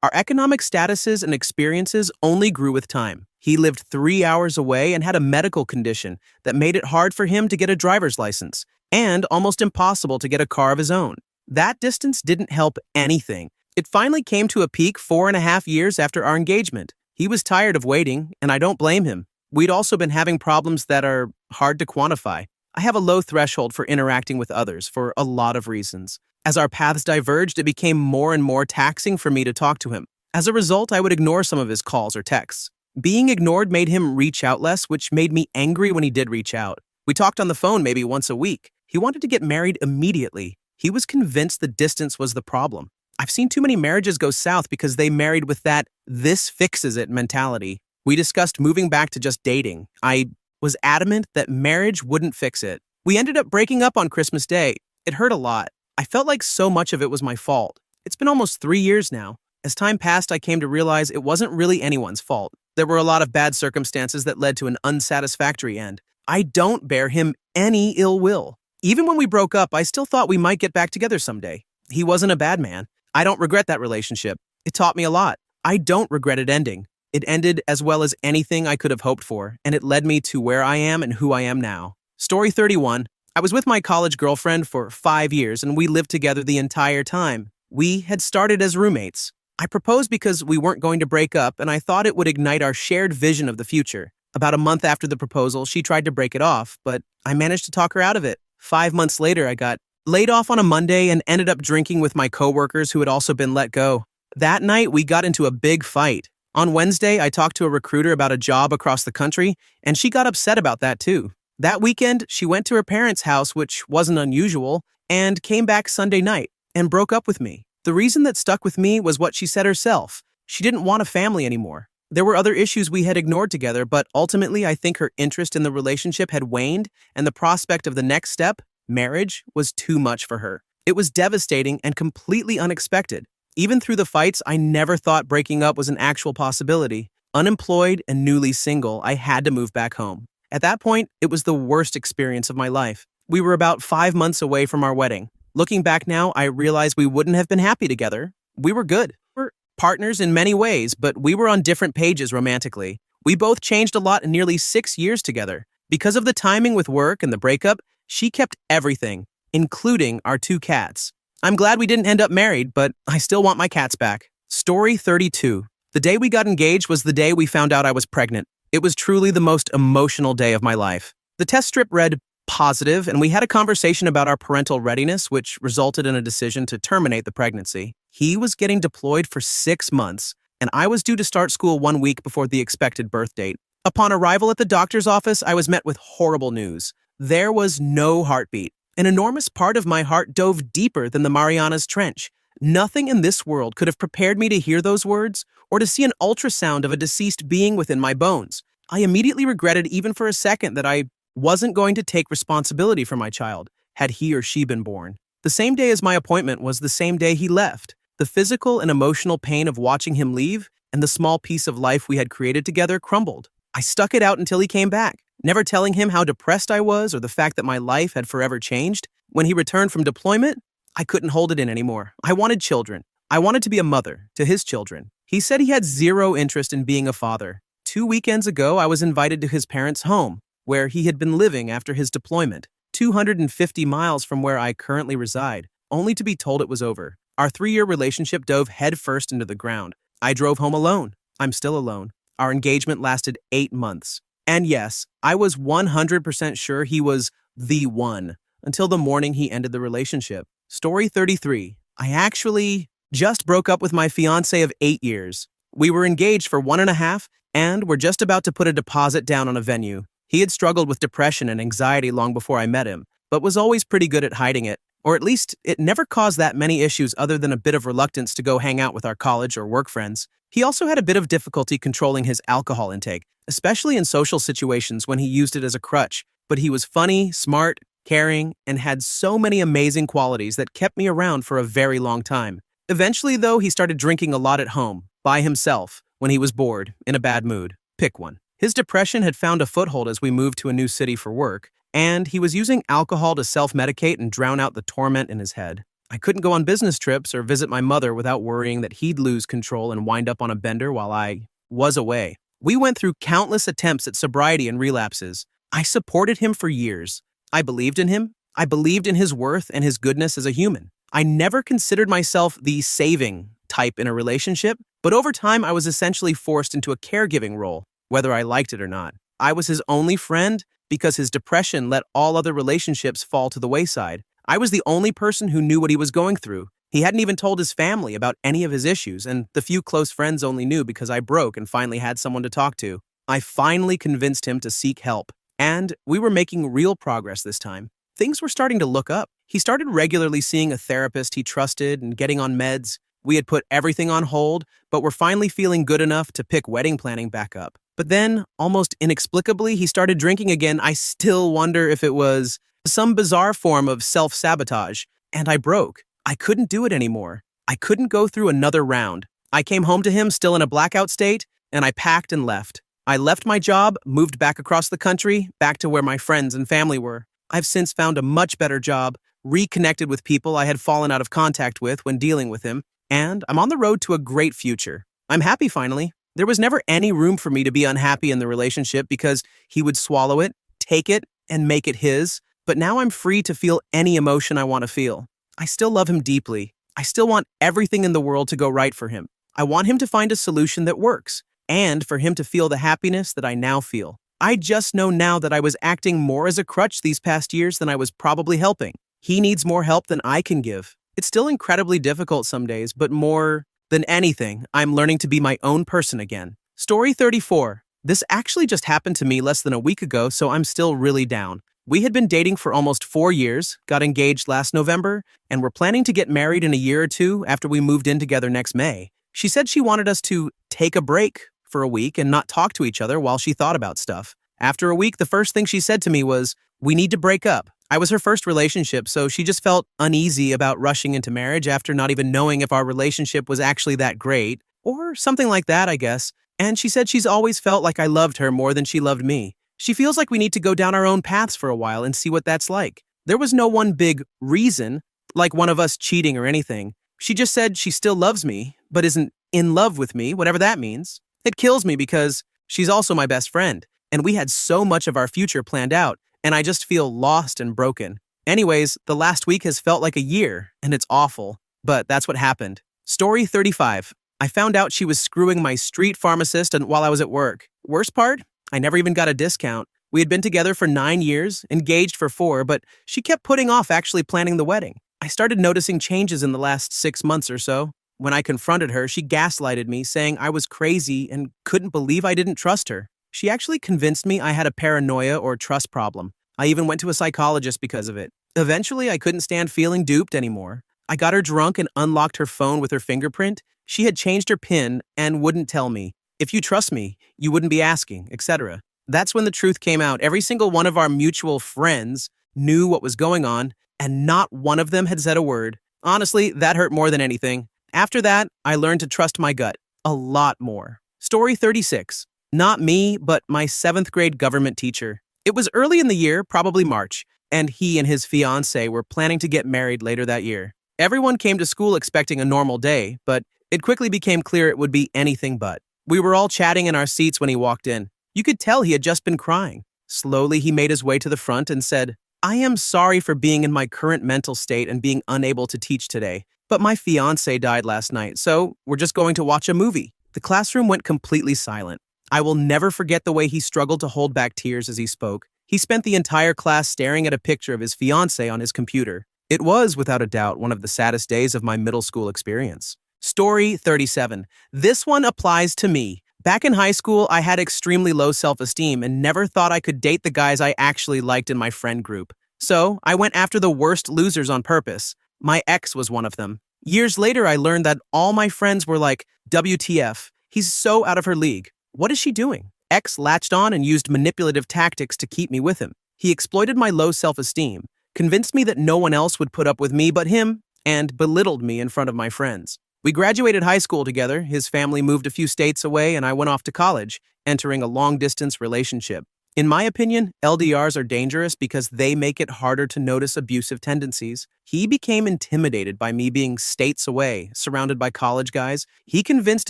our economic statuses and experiences only grew with time. He lived 3 hours away and had a medical condition that made it hard for him to get a driver's license, and almost impossible to get a car of his own. That distance didn't help anything. It finally came to a peak 4.5 years after our engagement. He was tired of waiting, and I don't blame him. We'd also been having problems that are hard to quantify. I have a low threshold for interacting with others for a lot of reasons. As our paths diverged, it became more and more taxing for me to talk to him. As a result, I would ignore some of his calls or texts. Being ignored made him reach out less, which made me angry when he did reach out. We talked on the phone maybe once a week. He wanted to get married immediately. He was convinced the distance was the problem. I've seen too many marriages go south because they married with that "this fixes it" mentality. We discussed moving back to just dating. I was adamant that marriage wouldn't fix it. We ended up breaking up on Christmas Day. It hurt a lot. I felt like so much of it was my fault. It's been almost 3 years now. As time passed, I came to realize it wasn't really anyone's fault. There were a lot of bad circumstances that led to an unsatisfactory end. I don't bear him any ill will. Even when we broke up, I still thought we might get back together someday. He wasn't a bad man. I don't regret that relationship. It taught me a lot. I don't regret it ending. It ended as well as anything I could have hoped for, and it led me to where I am and who I am now. Story 31. I was with my college girlfriend for 5 years, and we lived together the entire time. We had started as roommates. I proposed because we weren't going to break up, and I thought it would ignite our shared vision of the future. About a month after the proposal, she tried to break it off, but I managed to talk her out of it. 5 months later, I got laid off on a Monday and ended up drinking with my coworkers who had also been let go. That night, we got into a big fight. On Wednesday, I talked to a recruiter about a job across the country, and she got upset about that too. That weekend, she went to her parents' house, which wasn't unusual, and came back Sunday night and broke up with me. The reason that stuck with me was what she said herself. She didn't want a family anymore. There were other issues we had ignored together, but ultimately I think her interest in the relationship had waned, and the prospect of the next step, marriage, was too much for her. It was devastating and completely unexpected. Even through the fights, I never thought breaking up was an actual possibility. Unemployed and newly single, I had to move back home. At that point, it was the worst experience of my life. We were about 5 months away from our wedding. Looking back now, I realize we wouldn't have been happy together. We were good. We're partners in many ways, but we were on different pages romantically. We both changed a lot in nearly 6 years together. Because of the timing with work and the breakup, she kept everything, including our 2 cats. I'm glad we didn't end up married, but I still want my cats back. Story 32. The day we got engaged was the day we found out I was pregnant. It was truly the most emotional day of my life. The test strip read positive, and we had a conversation about our parental readiness, which resulted in a decision to terminate the pregnancy. He was getting deployed for 6 months, and I was due to start school 1 week before the expected birth date. Upon arrival at the doctor's office, I was met with horrible news. There was no heartbeat. An enormous part of my heart dove deeper than the Marianas Trench. Nothing in this world could have prepared me to hear those words or to see an ultrasound of a deceased being within my bones. I immediately regretted even for a second that I wasn't going to take responsibility for my child, had he or she been born. The same day as my appointment was the same day he left. The physical and emotional pain of watching him leave and the small piece of life we had created together crumbled. I stuck it out until he came back, never telling him how depressed I was or the fact that my life had forever changed. When he returned from deployment, I couldn't hold it in anymore. I wanted children. I wanted to be a mother to his children. He said he had zero interest in being a father. 2 weekends ago, I was invited to his parents' home, where he had been living after his deployment, 250 miles from where I currently reside, only to be told it was over. Our 3-year relationship dove headfirst into the ground. I drove home alone. I'm still alone. Our engagement lasted 8 months. And yes, I was 100% sure he was the one, until the morning he ended the relationship. Story 33. I actually just broke up with my fiancée of 8 years. We were engaged for 1.5, and were just about to put a deposit down on a venue. He had struggled with depression and anxiety long before I met him, but was always pretty good at hiding it. Or at least, it never caused that many issues other than a bit of reluctance to go hang out with our college or work friends. He also had a bit of difficulty controlling his alcohol intake, especially in social situations when he used it as a crutch. But he was funny, smart, caring, and had so many amazing qualities that kept me around for a very long time. Eventually, though, he started drinking a lot at home, by himself, when he was bored, in a bad mood. Pick one. His depression had found a foothold as we moved to a new city for work, and he was using alcohol to self-medicate and drown out the torment in his head. I couldn't go on business trips or visit my mother without worrying that he'd lose control and wind up on a bender while I was away. We went through countless attempts at sobriety and relapses. I supported him for years. I believed in him. I believed in his worth and his goodness as a human. I never considered myself the saving type in a relationship, but over time I was essentially forced into a caregiving role, whether I liked it or not. I was his only friend because his depression let all other relationships fall to the wayside. I was the only person who knew what he was going through. He hadn't even told his family about any of his issues, and the few close friends only knew because I broke and finally had someone to talk to. I finally convinced him to seek help, and we were making real progress this time. Things were starting to look up. He started regularly seeing a therapist he trusted and getting on meds. We had put everything on hold, but were finally feeling good enough to pick wedding planning back up. But then, almost inexplicably, he started drinking again. I still wonder if it was some bizarre form of self-sabotage, and I broke. I couldn't do it anymore. I couldn't go through another round. I came home to him still in a blackout state, and I packed and left. I left my job, moved back across the country, back to where my friends and family were. I've since found a much better job, reconnected with people I had fallen out of contact with when dealing with him, and I'm on the road to a great future. I'm happy finally. There was never any room for me to be unhappy in the relationship because he would swallow it, take it, and make it his, but now I'm free to feel any emotion I want to feel. I still love him deeply. I still want everything in the world to go right for him. I want him to find a solution that works, and for him to feel the happiness that I now feel. I just know now that I was acting more as a crutch these past years than I was probably helping. He needs more help than I can give. It's still incredibly difficult some days, but more than anything, I'm learning to be my own person again. Story 34. This actually just happened to me less than a week ago, so I'm still really down. We had been dating for almost 4 years, got engaged last November, and were planning to get married in a year or two after we moved in together next May. She said she wanted us to take a break for a week and not talk to each other while she thought about stuff. After a week, the first thing she said to me was, "We need to break up." I was her first relationship, so she just felt uneasy about rushing into marriage after not even knowing if our relationship was actually that great, or something like that, I guess. And she said she's always felt like I loved her more than she loved me. She feels like we need to go down our own paths for a while and see what that's like. There was no one big reason, like one of us cheating or anything. She just said she still loves me, but isn't in love with me, whatever that means. It kills me because she's also my best friend, and we had so much of our future planned out, and I just feel lost and broken. Anyways, the last week has felt like a year, and it's awful, but that's what happened. Story 35. I found out she was screwing my street pharmacist while I was at work. Worst part? I never even got a discount. We had been together for 9 years, engaged for 4, but she kept putting off actually planning the wedding. I started noticing changes in the last 6 months or so. When I confronted her, she gaslighted me, saying I was crazy and couldn't believe I didn't trust her. She actually convinced me I had a paranoia or trust problem. I even went to a psychologist because of it. Eventually, I couldn't stand feeling duped anymore. I got her drunk and unlocked her phone with her fingerprint. She had changed her PIN and wouldn't tell me. If you trust me, you wouldn't be asking, etc. That's when the truth came out. Every single one of our mutual friends knew what was going on, and not one of them had said a word. Honestly, that hurt more than anything. After that, I learned to trust my gut a lot more. Story 36. Not me, but my 7th grade government teacher. It was early in the year, probably March, and he and his fiancée were planning to get married later that year. Everyone came to school expecting a normal day, but it quickly became clear it would be anything but. We were all chatting in our seats when he walked in. You could tell he had just been crying. Slowly, he made his way to the front and said, "I am sorry for being in my current mental state and being unable to teach today, but my fiancé died last night, so we're just going to watch a movie." The classroom went completely silent. I will never forget the way he struggled to hold back tears as he spoke. He spent the entire class staring at a picture of his fiancée on his computer. It was, without a doubt, one of the saddest days of my middle school experience. Story 37. This one applies to me. Back in high school, I had extremely low self-esteem and never thought I could date the guys I actually liked in my friend group. So, I went after the worst losers on purpose. My ex was one of them. Years later, I learned that all my friends were like, WTF, he's so out of her league. What is she doing? X latched on and used manipulative tactics to keep me with him. He exploited my low self-esteem, convinced me that no one else would put up with me but him, and belittled me in front of my friends. We graduated high school together, his family moved a few states away, and I went off to college, entering a long-distance relationship. In my opinion, LDRs are dangerous because they make it harder to notice abusive tendencies. He became intimidated by me being states away, surrounded by college guys. He convinced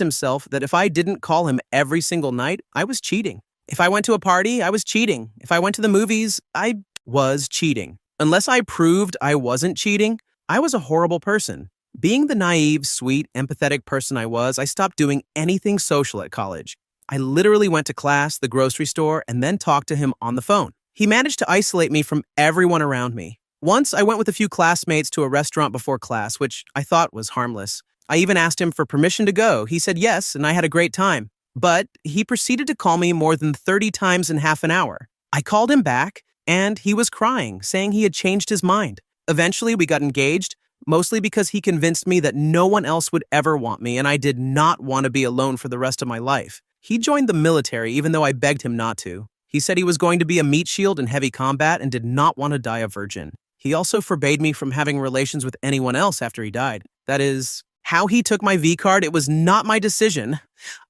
himself that if I didn't call him every single night, I was cheating. If I went to a party, I was cheating. If I went to the movies, I was cheating. Unless I proved I wasn't cheating, I was a horrible person. Being the naive, sweet, empathetic person I was, I stopped doing anything social at college. I literally went to class, the grocery store, and then talked to him on the phone. He managed to isolate me from everyone around me. Once, I went with a few classmates to a restaurant before class, which I thought was harmless. I even asked him for permission to go. He said yes, and I had a great time. But he proceeded to call me more than 30 times in half an hour. I called him back, and he was crying, saying he had changed his mind. Eventually, we got engaged, mostly because he convinced me that no one else would ever want me, and I did not want to be alone for the rest of my life. He joined the military even though I begged him not to. He said he was going to be a meat shield in heavy combat and did not want to die a virgin. He also forbade me from having relations with anyone else after he died. That is, how he took my V card, it was not my decision.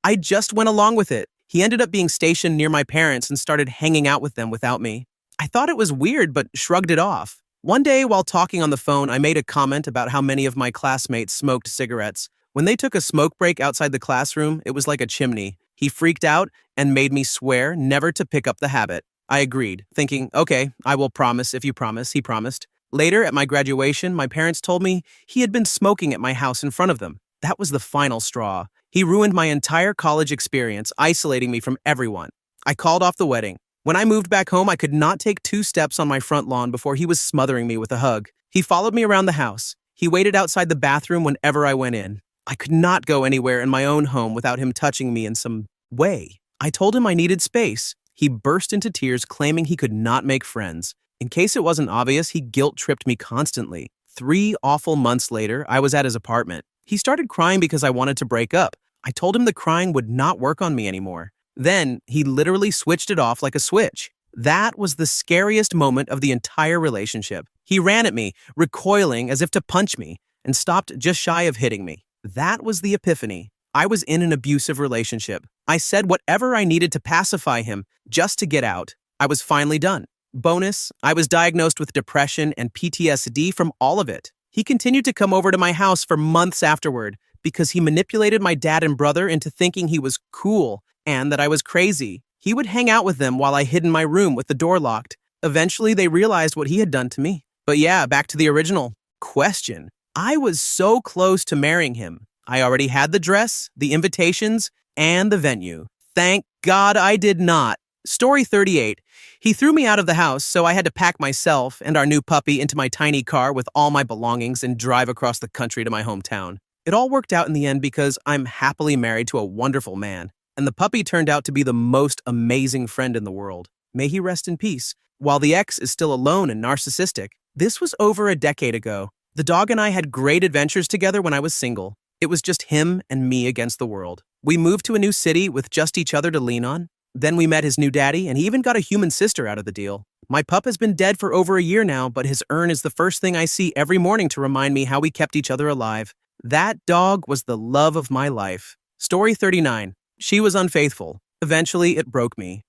I just went along with it. He ended up being stationed near my parents and started hanging out with them without me. I thought it was weird but shrugged it off. One day while talking on the phone, I made a comment about how many of my classmates smoked cigarettes. When they took a smoke break outside the classroom, it was like a chimney. He freaked out and made me swear never to pick up the habit. I agreed, thinking, okay, I will promise if you promise, he promised. Later, at my graduation, my parents told me he had been smoking at my house in front of them. That was the final straw. He ruined my entire college experience, isolating me from everyone. I called off the wedding. When I moved back home, I could not take 2 steps on my front lawn before he was smothering me with a hug. He followed me around the house. He waited outside the bathroom whenever I went in. I could not go anywhere in my own home without him touching me in some way. I told him I needed space. He burst into tears, claiming he could not make friends. In case it wasn't obvious, he guilt-tripped me constantly. 3 awful months later, I was at his apartment. He started crying because I wanted to break up. I told him the crying would not work on me anymore. Then, he literally switched it off like a switch. That was the scariest moment of the entire relationship. He ran at me, recoiling as if to punch me, and stopped just shy of hitting me. That was the epiphany. I was in an abusive relationship. I said whatever I needed to pacify him, just to get out. I was finally done. Bonus, I was diagnosed with depression and PTSD from all of it. He continued to come over to my house for months afterward because he manipulated my dad and brother into thinking he was cool and that I was crazy. He would hang out with them while I hid in my room with the door locked. Eventually, they realized what he had done to me. But yeah, back to the original question. I was so close to marrying him. I already had the dress, the invitations, and the venue. Thank God I did not. Story 38. He threw me out of the house, so I had to pack myself and our new puppy into my tiny car with all my belongings and drive across the country to my hometown. It all worked out in the end because I'm happily married to a wonderful man, and the puppy turned out to be the most amazing friend in the world. May he rest in peace. While the ex is still alone and narcissistic, this was over a decade ago. The dog and I had great adventures together when I was single. It was just him and me against the world. We moved to a new city with just each other to lean on. Then we met his new daddy, and he even got a human sister out of the deal. My pup has been dead for over a year now, but his urn is the first thing I see every morning to remind me how we kept each other alive. That dog was the love of my life. Story 39. She was unfaithful. Eventually, it broke me.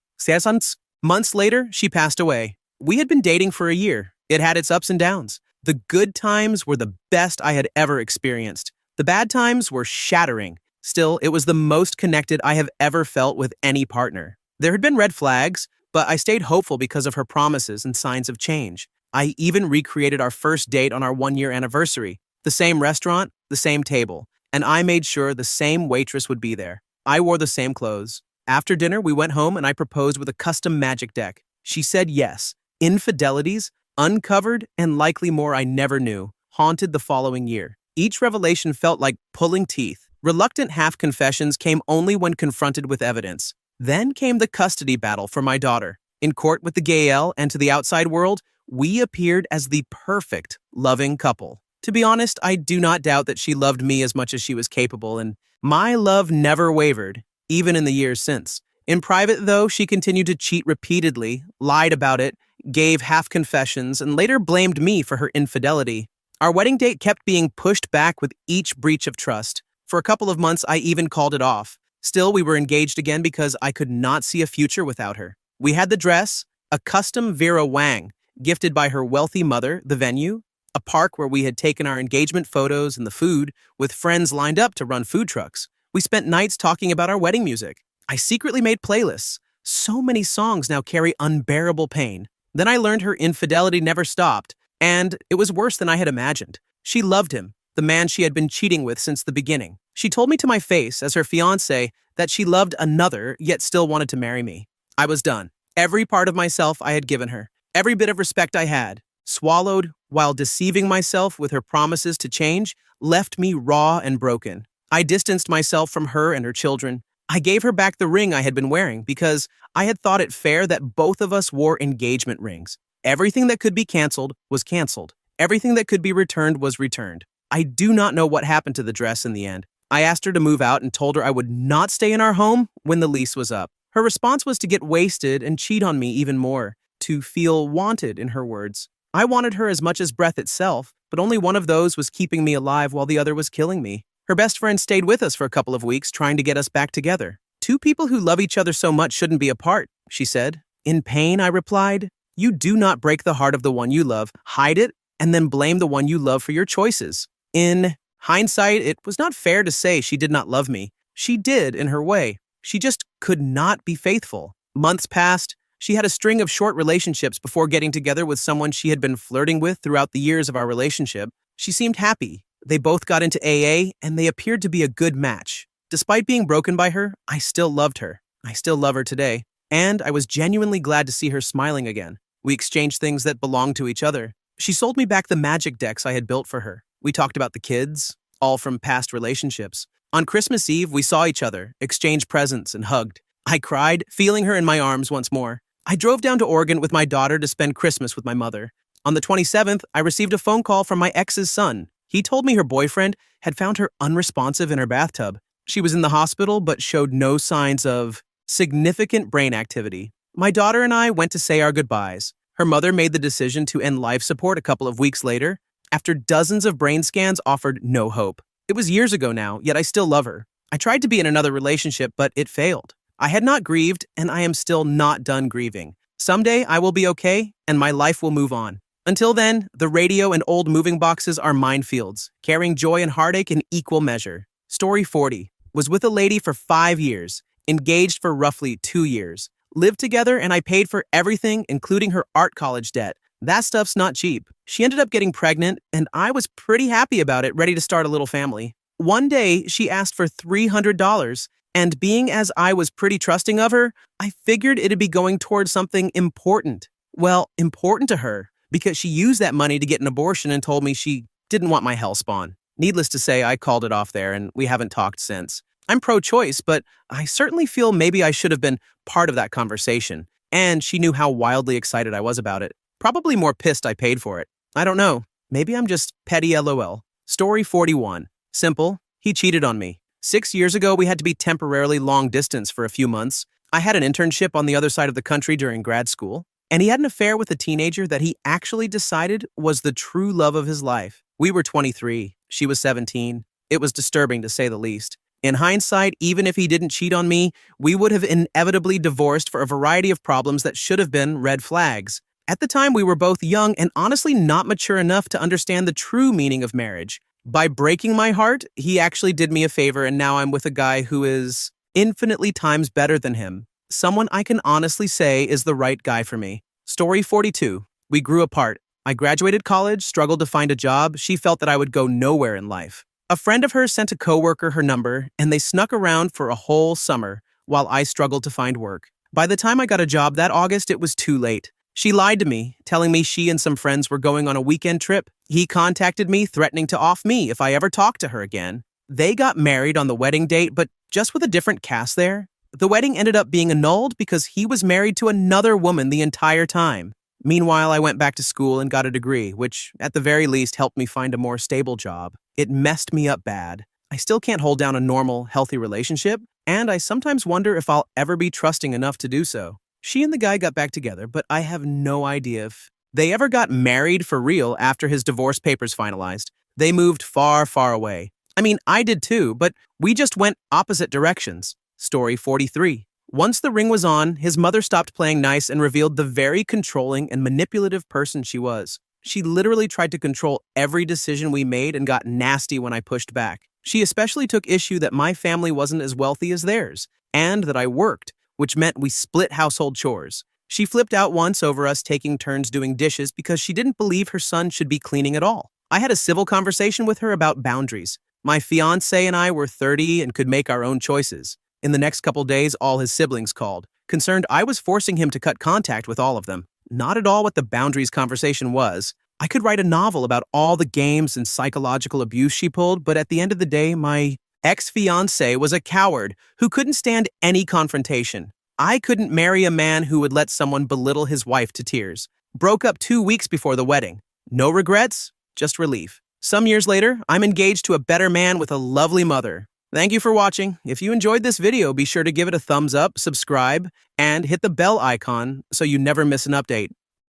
Months later, she passed away. We had been dating for a year. It had its ups and downs. The good times were the best I had ever experienced. The bad times were shattering. Still, it was the most connected I have ever felt with any partner. There had been red flags, but I stayed hopeful because of her promises and signs of change. I even recreated our first date on our 1-year anniversary. The same restaurant, the same table, and I made sure the same waitress would be there. I wore the same clothes. After dinner, we went home and I proposed with a custom magic deck. She said yes. Infidelities, uncovered, and likely more I never knew, haunted the following year. Each revelation felt like pulling teeth. Reluctant half-confessions came only when confronted with evidence. Then came the custody battle for my daughter. In court with the Gael and to the outside world, we appeared as the perfect, loving couple. To be honest, I do not doubt that she loved me as much as she was capable, and my love never wavered, even in the years since. In private, though, she continued to cheat repeatedly, lied about it, gave half-confessions, and later blamed me for her infidelity. Our wedding date kept being pushed back with each breach of trust. For a couple of months, I even called it off. Still, we were engaged again because I could not see a future without her. We had the dress, a custom Vera Wang, gifted by her wealthy mother, the venue, a park where we had taken our engagement photos, and the food, with friends lined up to run food trucks. We spent nights talking about our wedding music. I secretly made playlists. So many songs now carry unbearable pain. Then I learned her infidelity never stopped, and it was worse than I had imagined. She loved him, the man she had been cheating with since the beginning. She told me to my face, as her fiancé, that she loved another, yet still wanted to marry me. I was done. Every part of myself I had given her, every bit of respect I had, swallowed while deceiving myself with her promises to change, left me raw and broken. I distanced myself from her and her children. I gave her back the ring I had been wearing because I had thought it fair that both of us wore engagement rings. Everything that could be canceled was canceled. Everything that could be returned was returned. I do not know what happened to the dress in the end. I asked her to move out and told her I would not stay in our home when the lease was up. Her response was to get wasted and cheat on me even more, to feel wanted, in her words. I wanted her as much as breath itself, but only one of those was keeping me alive while the other was killing me. Her best friend stayed with us for a couple of weeks, trying to get us back together. Two people who love each other so much shouldn't be apart, she said. In pain, I replied, you do not break the heart of the one you love, hide it, and then blame the one you love for your choices. In hindsight, it was not fair to say she did not love me. She did in her way. She just could not be faithful. Months passed. She had a string of short relationships before getting together with someone she had been flirting with throughout the years of our relationship. She seemed happy. They both got into AA, and they appeared to be a good match. Despite being broken by her, I still loved her. I still love her today. And I was genuinely glad to see her smiling again. We exchanged things that belonged to each other. She sold me back the magic decks I had built for her. We talked about the kids, all from past relationships. On Christmas Eve, we saw each other, exchanged presents, and hugged. I cried, feeling her in my arms once more. I drove down to Oregon with my daughter to spend Christmas with my mother. On the 27th, I received a phone call from my ex's son. He told me her boyfriend had found her unresponsive in her bathtub. She was in the hospital but showed no signs of significant brain activity. My daughter and I went to say our goodbyes. Her mother made the decision to end life support a couple of weeks later, after dozens of brain scans offered no hope. It was years ago now, yet I still love her. I tried to be in another relationship, but it failed. I had not grieved, and I am still not done grieving. Someday I will be okay, and my life will move on. Until then, the radio and old moving boxes are minefields, carrying joy and heartache in equal measure. Story 40. Was with a lady for 5 years, engaged for roughly 2 years. Lived together, and I paid for everything, including her art college debt. That stuff's not cheap. She ended up getting pregnant, and I was pretty happy about it, ready to start a little family. One day, she asked for $300, and being as I was pretty trusting of her, I figured it'd be going towards something important. Well, important to her, because she used that money to get an abortion and told me she didn't want my hellspawn. Needless to say, I called it off there, and we haven't talked since. I'm pro-choice, but I certainly feel maybe I should have been part of that conversation, and she knew how wildly excited I was about it. Probably more pissed I paid for it. I don't know. Maybe I'm just petty LOL. Story 41. Simple. He cheated on me. 6 years ago, we had to be temporarily long distance for a few months. I had an internship on the other side of the country during grad school, and he had an affair with a teenager that he actually decided was the true love of his life. We were 23. She was 17. It was disturbing, to say the least. In hindsight, even if he didn't cheat on me, we would have inevitably divorced for a variety of problems that should have been red flags. At the time, we were both young and honestly not mature enough to understand the true meaning of marriage. By breaking my heart, he actually did me a favor, and now I'm with a guy who is infinitely times better than him. Someone I can honestly say is the right guy for me. Story 42. We grew apart. I graduated college, struggled to find a job. She felt that I would go nowhere in life. A friend of hers sent a coworker her number, and they snuck around for a whole summer while I struggled to find work. By the time I got a job that August, it was too late. She lied to me, telling me she and some friends were going on a weekend trip. He contacted me, threatening to off me if I ever talked to her again. They got married on the wedding date, but just with a different cast there. The wedding ended up being annulled because he was married to another woman the entire time. Meanwhile, I went back to school and got a degree, which at the very least helped me find a more stable job. It messed me up bad. I still can't hold down a normal, healthy relationship, and I sometimes wonder if I'll ever be trusting enough to do so. She and the guy got back together, but I have no idea if they ever got married for real after his divorce papers finalized. They moved far, far away. I mean, I did too, but we just went opposite directions. Story 43. Once the ring was on, his mother stopped playing nice and revealed the very controlling and manipulative person she was. She literally tried to control every decision we made and got nasty when I pushed back. She especially took issue that my family wasn't as wealthy as theirs, and that I worked, which meant we split household chores. She flipped out once over us taking turns doing dishes because she didn't believe her son should be cleaning at all. I had a civil conversation with her about boundaries. My fiancé and I were 30 and could make our own choices. In the next couple days, all his siblings called, concerned I was forcing him to cut contact with all of them. Not at all what the boundaries conversation was. I could write a novel about all the games and psychological abuse she pulled, but at the end of the day, my ex-fiancé was a coward who couldn't stand any confrontation. I couldn't marry a man who would let someone belittle his wife to tears. Broke up 2 weeks before the wedding. No regrets, just relief. Some years later, I'm engaged to a better man with a lovely mother. Thank you for watching. If you enjoyed this video, be sure to give it a thumbs up, subscribe, and hit the bell icon so you never miss an update.